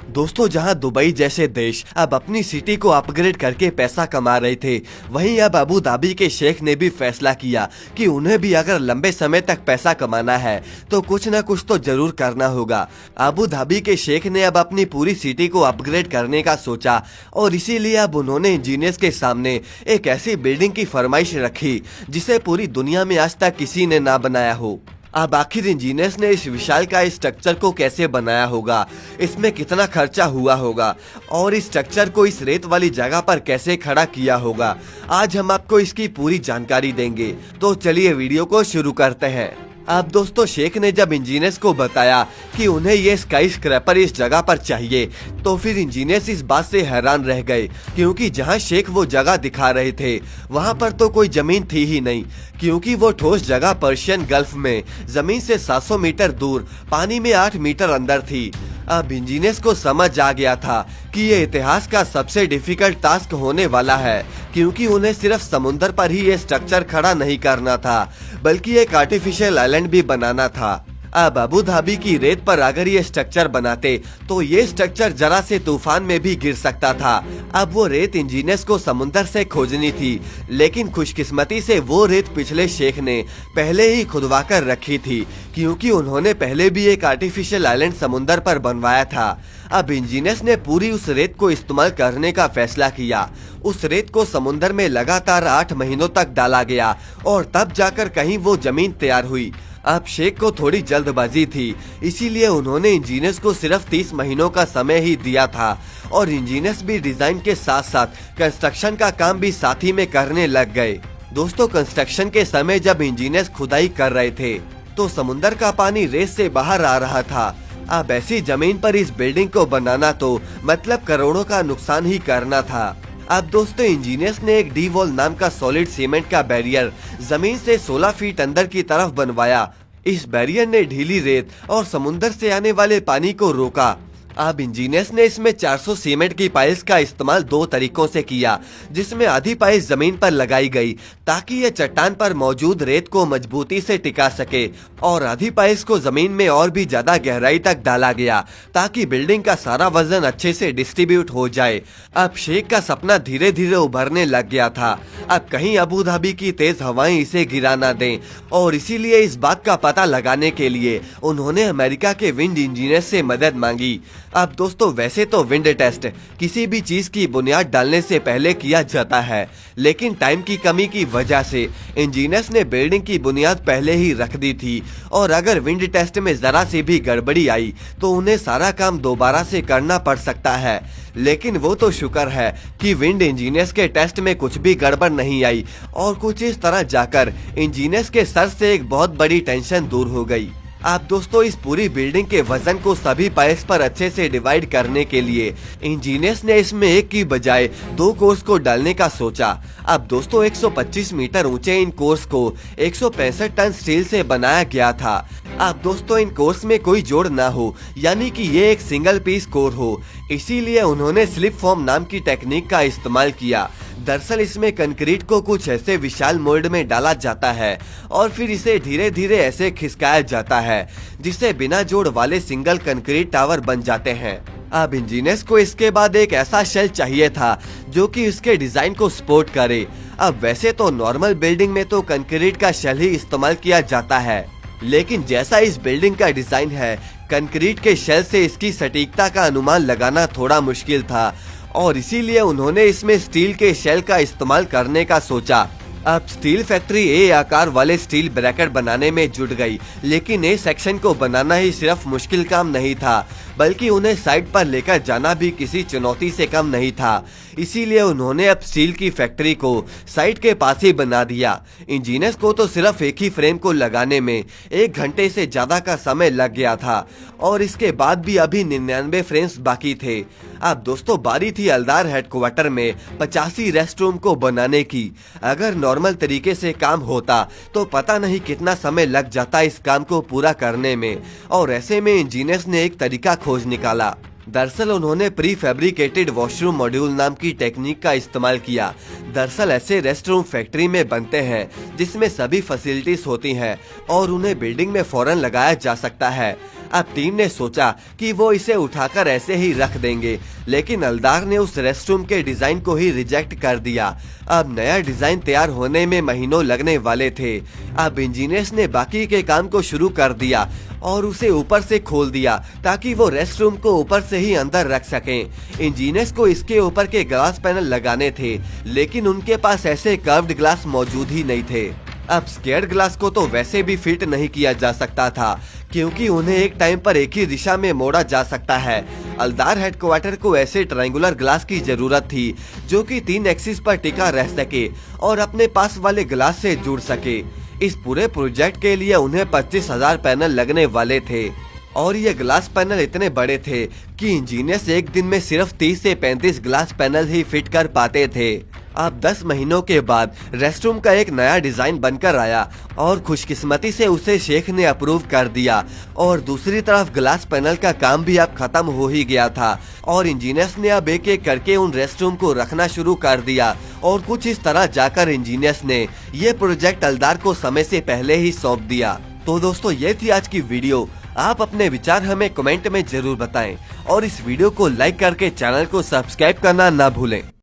दोस्तों, जहां दुबई जैसे देश अब अपनी सिटी को अपग्रेड करके पैसा कमा रहे थे, वहीं अब अबू धाबी के शेख ने भी फैसला किया कि उन्हें भी अगर लंबे समय तक पैसा कमाना है तो कुछ न कुछ तो जरूर करना होगा। अबू धाबी के शेख ने अब अपनी पूरी सिटी को अपग्रेड करने का सोचा और इसीलिए अब उन्होंने इंजीनियर्स के सामने एक ऐसी बिल्डिंग की फरमाइश रखी जिसे पूरी दुनिया में आज तक किसी ने ना बनाया हो। अब आखिर इंजीनियर्स ने इस विशाल का स्ट्रक्चर को कैसे बनाया होगा, इसमें कितना खर्चा हुआ होगा और इस स्ट्रक्चर को इस रेत वाली जगह पर कैसे खड़ा किया होगा, आज हम आपको इसकी पूरी जानकारी देंगे। तो चलिए वीडियो को शुरू करते हैं। अब दोस्तों, शेख ने जब इंजीनियर्स को बताया कि उन्हें ये स्काई स्क्रैपर इस जगह पर चाहिए, तो फिर इंजीनियर्स इस बात से हैरान रह गए, क्योंकि जहां शेख वो जगह दिखा रहे थे वहां पर तो कोई जमीन थी ही नहीं, क्योंकि वो ठोस जगह पर्शियन गल्फ में जमीन से 700 मीटर दूर पानी में 8 मीटर अंदर थी। अब इंजीनियर्स को समझ आ गया था कि ये इतिहास का सबसे डिफिकल्ट टास्क होने वाला है, क्योंकि उन्हें सिर्फ समुद्र पर ही ये स्ट्रक्चर खड़ा नहीं करना था, बल्कि एक आर्टिफिशियल आइलैंड भी बनाना था। अब अबू धाबी की रेत पर अगर ये स्ट्रक्चर बनाते तो ये स्ट्रक्चर जरा से तूफान में भी गिर सकता था। अब वो रेत इंजीनियर्स को समुद्र से खोजनी थी, लेकिन खुशकिस्मती से वो रेत पिछले शेख ने पहले ही खुदवा कर रखी थी, क्योंकि उन्होंने पहले भी एक आर्टिफिशियल आइलैंड समुद्र पर बनवाया था। अब इंजीनियर्स ने पूरी उस रेत को इस्तेमाल करने का फैसला किया। उस रेत को समुद्र में लगातार 8 महीनों तक डाला गया और तब जाकर कहीं वो जमीन तैयार हुई। अब शेख को थोड़ी जल्दबाजी थी, इसीलिए उन्होंने इंजीनियर्स को सिर्फ 30 महीनों का समय ही दिया था और इंजीनियर्स भी डिजाइन के साथ साथ कंस्ट्रक्शन का काम भी साथ ही में करने लग गए। दोस्तों, कंस्ट्रक्शन के समय जब इंजीनियर्स खुदाई कर रहे थे तो समुद्र का पानी रेत से बाहर आ रहा था। अब ऐसी जमीन पर इस बिल्डिंग को बनाना तो मतलब करोड़ों का नुकसान ही करना था। अब दोस्तों, इंजीनियर्स ने एक डी वॉल नाम का सॉलिड सीमेंट का बैरियर जमीन से 16 फीट अंदर की तरफ बनवाया। इस बैरियर ने ढीली रेत और समुद्र से आने वाले पानी को रोका। अब इंजीनियर्स ने इसमें 400 सीमेंट की पाइल्स का इस्तेमाल 2 तरीकों से किया, जिसमें आधी पाइल्स जमीन पर लगाई गई ताकि ये चट्टान पर मौजूद रेत को मजबूती से टिका सके, और आधी पाइल्स को जमीन में और भी ज्यादा गहराई तक डाला गया ताकि बिल्डिंग का सारा वजन अच्छे से डिस्ट्रीब्यूट हो जाए। अब शेख का सपना धीरे धीरे उभरने लग गया था। अब कहीं अबू धाबी की तेज हवाएं इसे गिरा ना दें, और इसीलिए इस बात का पता लगाने के लिए उन्होंने अमेरिका के विंड इंजीनियर से मदद मांगी। अब दोस्तों, वैसे तो विंड टेस्ट किसी भी चीज की बुनियाद डालने से पहले किया जाता है, लेकिन टाइम की कमी की वजह से इंजीनियर्स ने बिल्डिंग की बुनियाद पहले ही रख दी थी, और अगर विंड टेस्ट में जरा सी भी गड़बड़ी आई तो उन्हें सारा काम दोबारा से करना पड़ सकता है। लेकिन वो तो शुक्र है कि विंड इंजीनियर्स के टेस्ट में कुछ भी गड़बड़ नहीं आई, और कुछ इस तरह जाकर इंजीनियर्स के सर से एक बहुत बड़ी टेंशन दूर हो गई। अब दोस्तों, इस पूरी बिल्डिंग के वजन को सभी पाइल्स पर अच्छे से डिवाइड करने के लिए इंजीनियर्स ने इसमें एक की बजाय 2 कोर्स को डालने का सोचा। अब दोस्तों, 125 मीटर ऊंचे इन कोर्स को 165 टन स्टील से बनाया गया था। अब दोस्तों, इन कोर्स में कोई जोड़ ना हो, यानी कि ये एक सिंगल पीस कोर हो, इसीलिए उन्होंने स्लिप फॉर्म नाम की टेक्निक का इस्तेमाल किया। दरअसल इसमें कंक्रीट को कुछ ऐसे विशाल मोल्ड में डाला जाता है और फिर इसे धीरे धीरे ऐसे खिसकाया जाता है, जिससे बिना जोड़ वाले सिंगल कंक्रीट टावर बन जाते हैं। अब इंजीनियर्स को इसके बाद एक ऐसा शेल चाहिए था जो कि इसके डिजाइन को सपोर्ट करे। अब वैसे तो नॉर्मल बिल्डिंग में तो कंक्रीट का शेल ही इस्तेमाल किया जाता है, लेकिन जैसा इस बिल्डिंग का डिजाइन है, कंक्रीट के शेल से इसकी सटीकता का अनुमान लगाना थोड़ा मुश्किल था, और इसीलिए उन्होंने इसमें स्टील के शेल का इस्तेमाल करने का सोचा। अब स्टील फैक्ट्री ए आकार वाले स्टील ब्रैकेट बनाने में जुट गई, लेकिन ए सेक्शन को बनाना ही सिर्फ मुश्किल काम नहीं था, बल्कि उन्हें साइट पर लेकर जाना भी किसी चुनौती से कम नहीं था। इसीलिए उन्होंने अब स्टील की फैक्ट्री को साइट के पास ही बना दिया। इंजीनियर्स को तो सिर्फ एक ही फ्रेम को लगाने में 1 घंटे से ज्यादा का समय लग गया था, और इसके बाद भी अभी 99 फ्रेम्स बाकी थे। अब दोस्तों, बारी थी हलदार हेडक्वार्टर में 85 रेस्ट रूम को बनाने की। अगर नॉर्मल तरीके से काम होता तो पता नहीं कितना समय लग जाता इस काम को पूरा करने में, और ऐसे में इंजीनियर्स ने एक तरीका खोज निकाला। दरअसल उन्होंने प्री फैब्रिकेटेड वॉशरूम मॉड्यूल नाम की टेक्निक का इस्तेमाल किया। दरअसल ऐसे रेस्ट रूम फैक्ट्री में बनते हैं जिसमें सभी फैसिलिटीज होती हैं और उन्हें बिल्डिंग में फौरन लगाया जा सकता है। अब टीम ने सोचा कि वो इसे उठाकर ऐसे ही रख देंगे, लेकिन अल्दार ने उस रेस्टरूम के डिजाइन को ही रिजेक्ट कर दिया। अब नया डिजाइन तैयार होने में महीनों लगने वाले थे। अब इंजीनियर्स ने बाकी के काम को शुरू कर दिया और उसे ऊपर से खोल दिया ताकि वो रेस्टरूम को ऊपर से ही अंदर रख सकें। इंजीनियर्स को इसके ऊपर के ग्लास पैनल लगाने थे, लेकिन उनके पास ऐसे कर्व्ड ग्लास मौजूद ही नहीं थे। अब स्क्वायर ग्लास को तो वैसे भी फिट नहीं किया जा सकता था, क्योंकि उन्हें एक टाइम पर एक ही दिशा में मोड़ा जा सकता है। अल्दार हेडक्वार्टर को ऐसे ट्रायंगुलर ग्लास की जरूरत थी जो कि 3 एक्सिस पर टिका रह सके और अपने पास वाले ग्लास से जुड़ सके। इस पूरे प्रोजेक्ट के लिए उन्हें 25,000 पैनल लगने वाले थे और ये ग्लास पैनल इतने बड़े थे कि इंजीनियर्स एक दिन में सिर्फ 30 से 35 ग्लास पैनल ही फिट कर पाते थे। अब 10 महीनों के बाद रेस्टरूम का एक नया डिजाइन बनकर आया और खुशकिस्मती से उसे शेख ने अप्रूव कर दिया और दूसरी तरफ ग्लास पैनल का काम भी अब खत्म हो ही गया था और इंजीनियर्स ने अब एक एक करके उन रेस्टरूम को रखना शुरू कर दिया और कुछ इस तरह जाकर इंजीनियर्स ने ये प्रोजेक्ट अल्दार को समय से पहले ही सौंप दिया। तो दोस्तों, ये थी आज की वीडियो। आप अपने विचार हमें कमेंट में जरूर बताएं और इस वीडियो को लाइक करके चैनल को सब्सक्राइब करना ना भूलें।